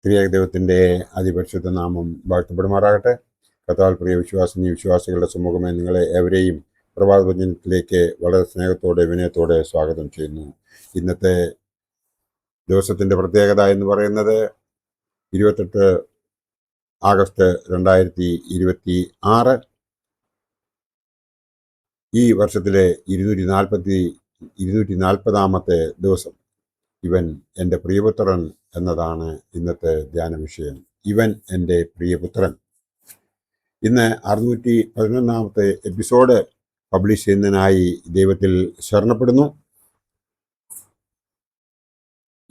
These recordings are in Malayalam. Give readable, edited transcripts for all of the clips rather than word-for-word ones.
ത്രിയേക ദൈവത്തിൻ്റെ അതിപരിശുദ്ധ നാമം വാഴ്ത്തപ്പെടുമാറാകട്ടെ. കർത്താവിൽ പ്രിയ വിശ്വാസിനി വിശ്വാസികളുടെ സമൂഹമേ, നിങ്ങളെ ഏവരെയും പ്രഭാതഭജനത്തിലേക്ക് വളരെ സ്നേഹത്തോടെ വിനയത്തോടെ സ്വാഗതം ചെയ്യുന്നു. ഇന്നത്തെ ദിവസത്തിൻ്റെ പ്രത്യേകത എന്ന് പറയുന്നത് 28 ആഗസ്റ്റ് 2026, ഈ വർഷത്തിലെ 240ാമത്തെ ദിവസം. ഇവൻ എൻ്റെ പ്രിയപുത്രൻ എന്നതാണ് ഇന്നത്തെ ധ്യാന വിഷയം. ഇവൻ എൻ്റെ പ്രിയപുത്രൻ. ഇന്ന് 611ാമത്തെ എപ്പിസോഡ് പബ്ലിഷ് ചെയ്യുന്നതിനായി ദൈവത്തിൽ ശരണപ്പെടുന്നു.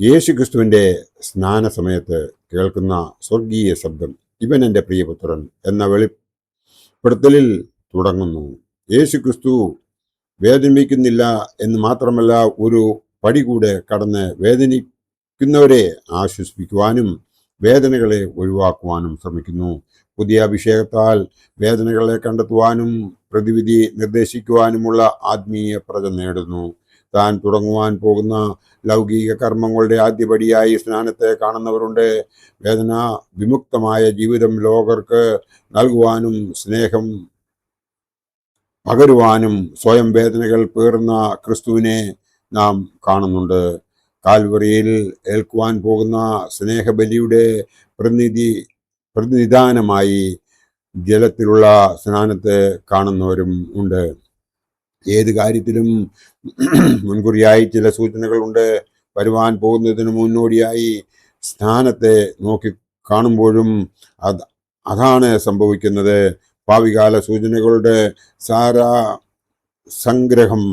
യേശു ക്രിസ്തുവിൻ്റെ സ്നാന സമയത്ത് കേൾക്കുന്ന സ്വർഗീയ ശബ്ദം ഇവൻ എൻ്റെ പ്രിയപുത്രൻ എന്ന വെളിപ്പെടുത്തലിൽ തുടങ്ങുന്നു. യേശു ക്രിസ്തു വേദനിപ്പിക്കുന്നില്ല എന്ന് മാത്രമല്ല, ഒരു പടി കൂടെ കടന്ന് വേദനിക്കുന്നവരെ ആശ്വസിപ്പിക്കുവാനും വേദനകളെ ഒഴിവാക്കുവാനും ശ്രമിക്കുന്നു. പുതിയ അഭിഷേകത്താൽ വേദനകളെ കണ്ടെത്തുവാനും പ്രതിവിധി നിർദ്ദേശിക്കുവാനുമുള്ള ആത്മീയ പ്രജ നേടുന്നു. താൻ തുടങ്ങുവാൻ പോകുന്ന ലൗകിക കർമ്മങ്ങളുടെ ആദ്യപടിയായി സ്നാനത്തെ കാണുന്നവരുണ്ട്. വേദന വിമുക്തമായ ജീവിതം ലോകർക്ക് നൽകുവാനും സ്നേഹം പകരുവാനും സ്വയം വേദനകൾ പേറുന്ന ക്രിസ്തുവിനെ നാം കാണുന്നുണ്ട്. കാൽവറിയിൽ ഏൽക്കുവാൻ പോകുന്ന സ്നേഹബലിയുടെ പ്രതിനിധാനമായി ജലത്തിലുള്ള സ്നാനത്തെ കാണുന്നവരും ഉണ്ട്. ഏത് കാര്യത്തിലും മുൻകൂറിയായി ചില സൂചനകളുണ്ട്. വരുവാൻ പോകുന്നതിന് മുന്നോടിയായി സ്നാനത്തെ നോക്കി കാണുമ്പോഴും അതാണ് സംഭവിക്കുന്നത്. ഭാവികാല സൂചനകളുടെ സംഗ്രഹം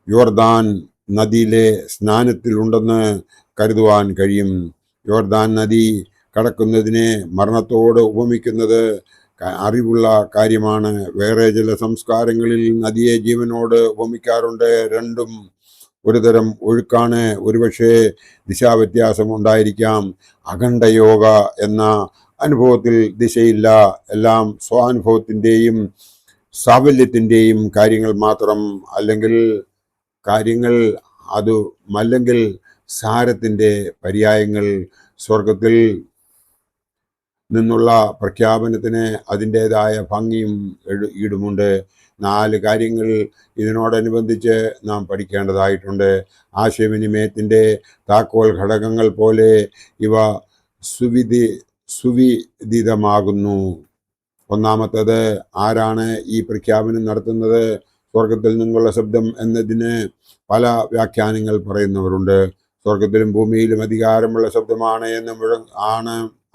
യോർദാൻ നദിയിലെ സ്നാനത്തിലുണ്ടെന്ന് കരുതുവാൻ കഴിയും. യോർദാൻ നദി കടക്കുന്നതിനെ മരണത്തോട് ഉപമിക്കുന്നത് അറിവുള്ള കാര്യമാണ്. വേറെ ചില സംസ്കാരങ്ങളിൽ നദിയെ ജീവനോട് ഉപമിക്കാറുണ്ട്. രണ്ടും ഒരുതരം ഒഴുക്കാണ്. ഒരുപക്ഷെ ദിശാവ്യത്യാസം ഉണ്ടായിരിക്കാം. അഖണ്ഡയോഗ എന്ന അനുഭവത്തിൽ ദിശയില്ല. എല്ലാം സ്വാനുഭവത്തിൻ്റെയും സാഫല്യത്തിൻ്റെയും കാര്യങ്ങൾ മാത്രം. അല്ലെങ്കിൽ സാരത്തിൻ്റെ പര്യായങ്ങൾ. സ്വർഗത്തിൽ നിന്നുള്ള പ്രഖ്യാപനത്തിന് അതിൻ്റേതായ ഭംഗിയും ഈടുമുണ്ട്. 4 കാര്യങ്ങൾ ഇതിനോടനുബന്ധിച്ച് നാം പഠിക്കേണ്ടതായിട്ടുണ്ട്. ആശയവിനിമയത്തിൻ്റെ താക്കോൽ ഘടകങ്ങൾ പോലെ ഇവ സുവിദിതമാകുന്നു. ഒന്നാമത്തേത്, ആരാണ് ഈ പ്രഖ്യാപനം നടത്തുന്നത്? സ്വർഗത്തിൽ നിന്നുള്ള ശബ്ദം എന്നതിന് പല വ്യാഖ്യാനങ്ങൾ പറയുന്നവരുണ്ട്. സ്വർഗത്തിലും ഭൂമിയിലും അധികാരമുള്ള ശബ്ദമാണ്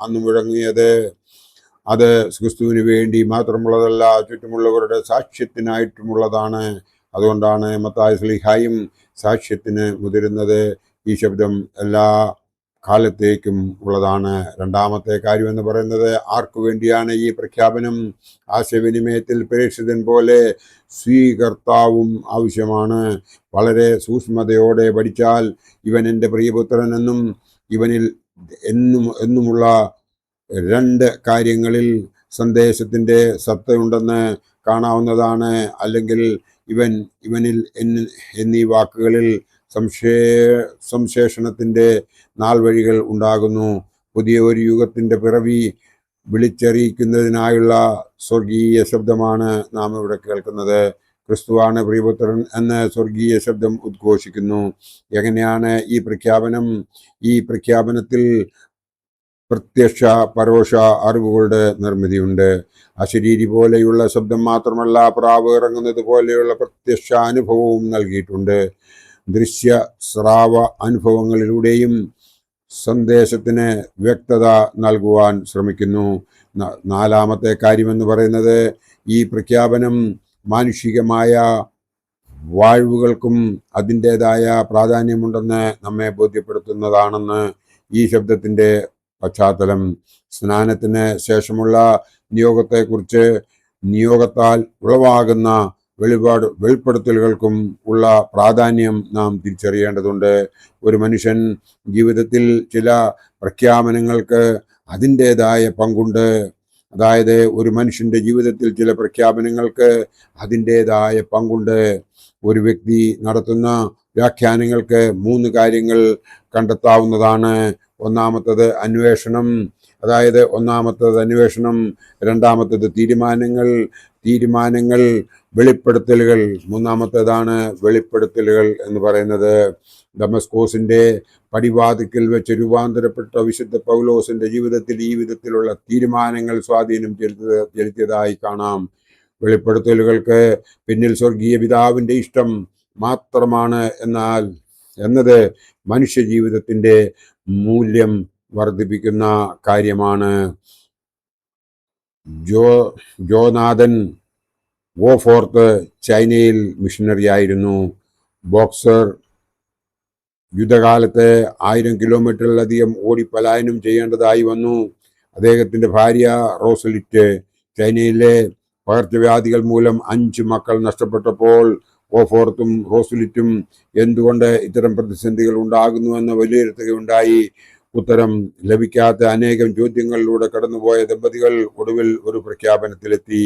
അന്ന് മുഴങ്ങിയത്. അത് ക്രിസ്തുവിന് വേണ്ടി മാത്രമുള്ളതല്ല, ചുറ്റുമുള്ളവരുടെ സാക്ഷ്യത്തിനായിട്ടുമുള്ളതാണ്. അതുകൊണ്ടാണ് മത്തായി ശ്ലീഹായും സാക്ഷ്യത്തിന് മുതിരുന്നത്. ഈ ശബ്ദം എല്ലാ കാലത്തേക്കും ഉള്ളതാണ്. രണ്ടാമത്തെ കാര്യം എന്ന് പറയുന്നത്, ആർക്കു വേണ്ടിയാണ് ഈ പ്രഖ്യാപനം? ആശയവിനിമയത്തിൽ പ്രേക്ഷിതൻ പോലെ സ്വീകർത്താവും ആവശ്യമാണ്. വളരെ സൂക്ഷ്മതയോടെ പഠിച്ചാൽ ഇവൻ എൻ്റെ പ്രിയപുത്രൻ എന്നും ഇവനിൽ എന്നുമുള്ള 2 കാര്യങ്ങളിൽ സന്ദേശത്തിൻ്റെ സത്തയുണ്ടെന്ന് കാണാവുന്നതാണ്. അല്ലെങ്കിൽ ഇവനിൽ എന്നീ വാക്കുകളിൽ സംശേഷണത്തിൻ്റെ നാൾവഴികൾ ഉണ്ടാകുന്നു. പുതിയ ഒരു യുഗത്തിൻ്റെ പിറവി വിളിച്ചറിയിക്കുന്നതിനായുള്ള സ്വർഗീയ ശബ്ദമാണ് നാം ഇവിടെ കേൾക്കുന്നത്. ക്രിസ്തുവാണ് പ്രിയപുത്രൻ എന്ന് സ്വർഗീയ ശബ്ദം ഉദ്ഘോഷിക്കുന്നു. എങ്ങനെയാണ് ഈ പ്രഖ്യാപനം? ഈ പ്രഖ്യാപനത്തിൽ പ്രത്യക്ഷ പരോക്ഷ അറിവുകളുടെ നിർമ്മിതിയുണ്ട്. അശരീരി പോലെയുള്ള ശബ്ദം മാത്രമല്ല, പ്രാവ് ഇറങ്ങുന്നത് പോലെയുള്ള പ്രത്യക്ഷ അനുഭവവും നൽകിയിട്ടുണ്ട്. ദൃശ്യ ശ്രാവ അനുഭവങ്ങളിലൂടെയും സന്ദേശത്തിന് വ്യക്തത നൽകുവാൻ ശ്രമിക്കുന്നു. 4ാമത്തെ കാര്യമെന്ന് പറയുന്നത്, ഈ പ്രഖ്യാപനം മാനുഷികമായ വാഴ്വുകൾക്കും അതിൻ്റേതായ പ്രാധാന്യമുണ്ടെന്ന് നമ്മെ ബോധ്യപ്പെടുത്തുന്നതാണെന്ന്. ഈ ശബ്ദത്തിൻ്റെ പശ്ചാത്തലം സ്നാനത്തിന് ശേഷമുള്ള നിയോഗത്തെക്കുറിച്ച്, നിയോഗത്താൽ ഉളവാകുന്ന വെളിപ്പെടുത്തലുകൾക്കും ഉള്ള പ്രാധാന്യം നാം തിരിച്ചറിയേണ്ടതുണ്ട്. ഒരു മനുഷ്യൻ ജീവിതത്തിൽ ചില പ്രഖ്യാപനങ്ങൾക്ക് അതിൻ്റേതായ പങ്കുണ്ട്. അതായത് ഒരു മനുഷ്യന്റെ ജീവിതത്തിൽ ചില പ്രഖ്യാപനങ്ങൾക്ക് അതിൻ്റെതായ പങ്കുണ്ട്. ഒരു വ്യക്തി നടത്തുന്ന വ്യാഖ്യാനങ്ങൾക്ക് 3 കാര്യങ്ങൾ കണ്ടെത്താവുന്നതാണ്. ഒന്നാമത്തത് അന്വേഷണം, രണ്ടാമത്തത് തീരുമാനങ്ങൾ, വെളിപ്പെടുത്തലുകൾ. മൂന്നാമത്തേതാണ് വെളിപ്പെടുത്തലുകൾ എന്ന് പറയുന്നത്. ദമസ്കോസിന്റെ പടിവാതിക്കൽ വെച്ച് രൂപാന്തരപ്പെട്ട വിശുദ്ധ പൗലോസിന്റെ ജീവിതത്തിൽ ഈ വിധത്തിലുള്ള തീരുമാനങ്ങൾ സ്വാധീനം ചെലുത്തിയതായി കാണാം. വെളിപ്പെടുത്തലുകൾക്ക് പിന്നിൽ സ്വർഗീയ പിതാവിന്റെ ഇഷ്ടം മാത്രമാണ് എന്നത് മനുഷ്യ ജീവിതത്തിന്റെ മൂല്യം വർദ്ധിപ്പിക്കുന്ന കാര്യമാണ്. ജോനാഥൻ ഗോഫോർത്ത് ചൈനയിൽ മിഷണറി ആയിരുന്നു. ബോക്സർ യുദ്ധകാലത്ത് 1000 കിലോമീറ്ററിലധികം ഓടി പലായനം ചെയ്യേണ്ടതായി വന്നു. അദ്ദേഹത്തിന്റെ ഭാര്യ റോസലിറ്റ് ചൈനയിലെ പകർച്ചവ്യാധികൾ മൂലം 5 മക്കൾ നഷ്ടപ്പെട്ടപ്പോൾ ഗോഫോർത്തും റോസലിറ്റും എന്തുകൊണ്ട് ഇത്തരം പ്രതിസന്ധികൾ ഉണ്ടാകുന്നുവെന്ന് വിലയിരുത്തുകയുണ്ടായി. ഉത്തരം ലഭിക്കാത്ത അനേകം ചോദ്യങ്ങളിലൂടെ കടന്നുപോയ ദമ്പതികൾ ഒടുവിൽ ഒരു പ്രഖ്യാപനത്തിലെത്തി.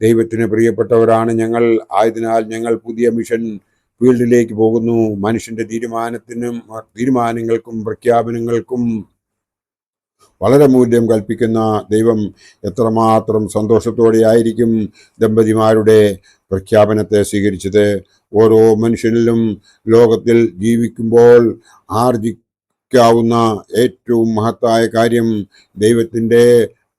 ദൈവത്തിന് പ്രിയപ്പെട്ടവരാണ് ഞങ്ങൾ, ആയതിനാൽ ഞങ്ങൾ പുതിയ മിഷൻ ഫീൽഡിലേക്ക് പോകുന്നു. മനുഷ്യന്റെ തീരുമാനങ്ങൾക്കും പ്രഖ്യാപനങ്ങൾക്കും വളരെ മൂല്യം കൽപ്പിക്കുന്ന ദൈവം എത്രമാത്രം സന്തോഷത്തോടെയായിരിക്കും ദമ്പതിമാരുടെ പ്രഖ്യാപനത്തെ സ്വീകരിച്ചത്. ഓരോ മനുഷ്യനിലും ലോകത്തിൽ ജീവിക്കുമ്പോൾ ആർജിക്കാവുന്ന ഏറ്റവും മഹത്തായ കാര്യം ദൈവത്തിൻ്റെ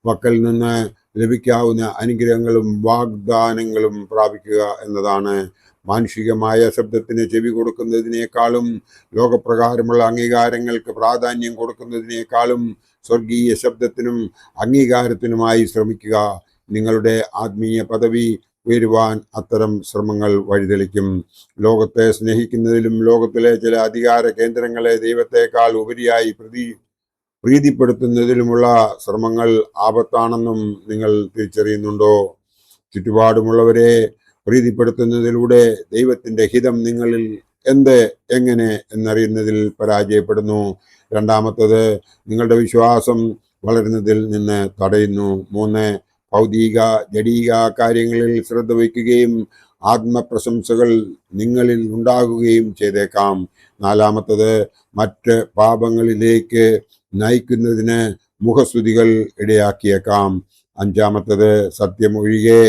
പക്കൽ നിന്ന് ലഭിക്കാവുന്ന അനുഗ്രഹങ്ങളും വാഗ്ദാനങ്ങളും പ്രാപിക്കുക എന്നതാണ്. മാനുഷികമായ ശബ്ദത്തിന് ചെവി കൊടുക്കുന്നതിനേക്കാളും ലോകപ്രകാരമുള്ള അംഗീകാരങ്ങൾക്ക് പ്രാധാന്യം കൊടുക്കുന്നതിനേക്കാളും സ്വർഗീയ ശബ്ദത്തിനും അംഗീകാരത്തിനുമായി ശ്രമിക്കുക. നിങ്ങളുടെ ആത്മീയ പദവി ഉയരുവാൻ അത്തരം ശ്രമങ്ങൾ വഴിതെളിക്കും. ലോകത്തെ സ്നേഹിക്കുന്നതിലും ലോകത്തിലെ ചില അധികാര കേന്ദ്രങ്ങളെ ദൈവത്തെക്കാൾ ഉപരിയായി പ്രീതിപ്പെടുത്തുന്നതിലുമുള്ള ശ്രമങ്ങൾ ആപത്താണെന്നും നിങ്ങൾ തിരിച്ചറിയുന്നുണ്ടോ? ചുറ്റുപാടുമുള്ളവരെ പ്രീതിപ്പെടുത്തുന്നതിലൂടെ ദൈവത്തിന്റെ ഹിതം നിങ്ങളിൽ എങ്ങനെ എന്നറിയുന്നതിൽ പരാജയപ്പെടുന്നു. രണ്ടാമത്തത് നിങ്ങളുടെ വിശ്വാസം വളരുന്നതിൽ നിന്ന് തടയുന്നു. 3 ഭൗതിക ജഡീക കാര്യങ്ങളിൽ ശ്രദ്ധ വയ്ക്കുകയും ആത്മപ്രശംസകൾ നിങ്ങളിൽ ഉണ്ടാകുകയും ചെയ്തേക്കാം. 4 മറ്റ് പാപങ്ങളിലേക്ക് നയിക്കുന്നതിന് മുഖസ്തുതികൾ ഇടയാക്കിയേക്കാം. 5 സത്യം ഒഴികെ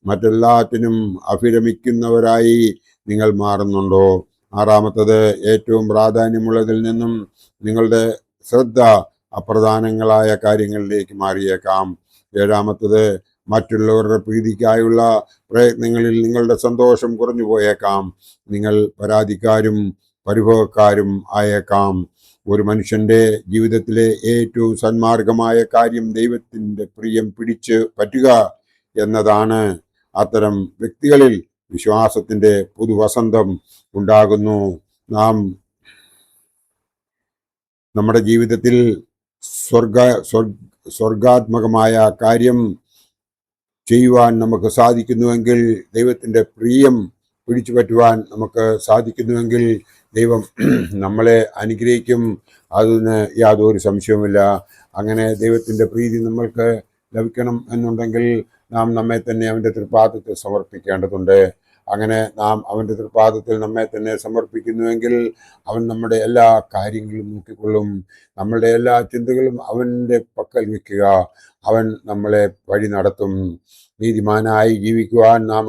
മറ്റെല്ലാറ്റിനും അഭിരമിക്കുന്നവരായി നിങ്ങൾ മാറുന്നുണ്ടോ? 6 ഏറ്റവും പ്രാധാന്യമുള്ളതിൽ നിന്നും നിങ്ങളുടെ ശ്രദ്ധ അപ്രധാനങ്ങളായ കാര്യങ്ങളിലേക്ക് മാറിയേക്കാം. 7 മറ്റുള്ളവരുടെ പ്രീതിക്കായുള്ള പ്രയത്നങ്ങളിൽ നിങ്ങളുടെ സന്തോഷം കുറഞ്ഞു പോയേക്കാം. നിങ്ങൾ പരാതിക്കാരും പരിഭവക്കാരും ആയേക്കാം. ഒരു മനുഷ്യന്റെ ജീവിതത്തിലെ ഏറ്റവും സന്മാർഗമായ കാര്യം ദൈവത്തിന്റെ പ്രിയം പിടിച്ച് പറ്റുക എന്നതാണ്. അത്തരം വ്യക്തികളിൽ വിശ്വാസത്തിന്റെ പുതുവസന്തം ഉണ്ടാകുന്നു. നമ്മുടെ ജീവിതത്തിൽ സ്വർഗാത്മകമായ കാര്യം ചെയ്യുവാൻ നമുക്ക് സാധിക്കുന്നുവെങ്കിൽ, ദൈവത്തിന്റെ പ്രിയം പിടിച്ചു പറ്റുവാൻ നമുക്ക് സാധിക്കുന്നുവെങ്കിൽ ദൈവം നമ്മളെ അനുഗ്രഹിക്കും. അതിന് യാതൊരു സംശയവുമില്ല. അങ്ങനെ ദൈവത്തിന്റെ പ്രീതി നമ്മൾക്ക് ലഭിക്കണം എന്നുണ്ടെങ്കിൽ നാം നമ്മെ തന്നെ അവൻ്റെ തൃപ്പാദത്തിൽ സമർപ്പിക്കേണ്ടതുണ്ട്. അങ്ങനെ നാം അവൻ്റെ തൃപ്പാദത്തിൽ നമ്മെ തന്നെ സമർപ്പിക്കുന്നുവെങ്കിൽ അവൻ നമ്മുടെ എല്ലാ കാര്യങ്ങളും നോക്കിക്കൊള്ളും. നമ്മളുടെ എല്ലാ ചിന്തകളും അവൻ്റെ പക്കൽ വയ്ക്കുക. അവൻ നമ്മളെ വഴി നടത്തും. നീതിമാനായി ജീവിക്കുവാൻ നാം